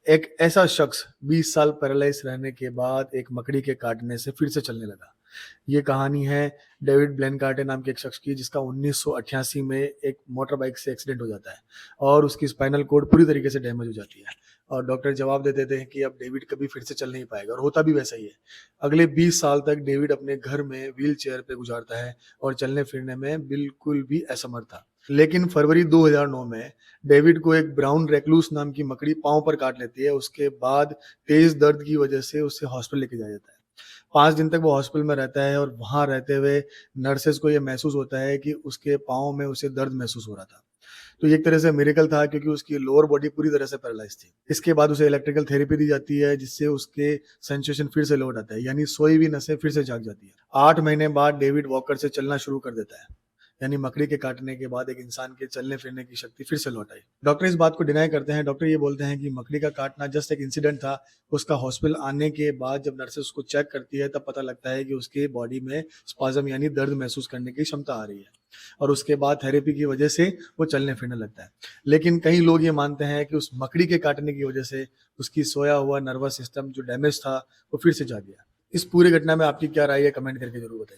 एक ऐसा शख्स 20 साल पैरालाइज़ रहने के बाद एक मकड़ी के काटने से फिर से चलने लगा। ये कहानी है डेविड ब्लेनकार्टे नाम के एक शख्स की, जिसका 1988 में एक मोटर बाइक से एक्सीडेंट हो जाता है और उसकी स्पाइनल कॉर्ड पूरी तरीके से डैमेज हो जाती है और डॉक्टर जवाब दे देते हैं कि अब डेविड कभी फिर से चल नहीं पाएगा और होता भी वैसा ही है। अगले 20 साल तक डेविड अपने घर में व्हीलचेयर पे गुजारता है और चलने-फिरने में बिल्कुल भी असमर्थ था। लेकिन फरवरी 2009 में डेविड को एक ब्राउन रेक्लूस नाम की मकड़ी पाँव पर काट लेती है। उसके बाद तेज़ दर्द की वजह से उसे हॉस्पिटल लेके जाया जाता है। 5 दिन तक वो हॉस्पिटल में रहता है और वहाँ रहते हुए नर्सेज़ को ये महसूस होता है कि उसके पाँव में उसे दर्द महसूस हो रहा था। तो ये एक तरह से मिरेकल था, क्योंकि उसकी लोअर बॉडी पूरी तरह से पैरालाइज़ थी। इसके बाद उसे इलेक्ट्रिकल थेरेपी दी जाती है, जिससे उसके सेंसेशन फिर से लौट आता है, यानी सोई हुई नसें फिर से जाग जाती है। 8 महीने बाद डेविड वॉकर से चलना शुरू कर देता है। यानी मकड़ी के काटने के बाद एक इंसान के चलने-फिरने की शक्ति फिर से लौट आई। डॉक्टर इस बात को डिनाई करते हैं। डॉक्टर ये बोलते हैं कि मकड़ी का काटना जस्ट एक इंसिडेंट था। उसका हॉस्पिटल आने के बाद जब नर्सेस उसको चेक करती है, तब पता लगता है कि उसके बॉडी में स्पाज़म यानी दर्द महसूस करने की क्षमता आ रही है और उसके बाद थेरेपी की वजह से वो चलने-फिरने लगता है। लेकिन कई लोग ये मानते हैं कि उस मकड़ी के काटने की वजह से उसकी सोया हुआ नर्वस सिस्टम जो डैमेज था, वो फिर से जाग गया। इस पूरी घटना में आपकी क्या राय है? कमेंट करके ज़रूर बताइए।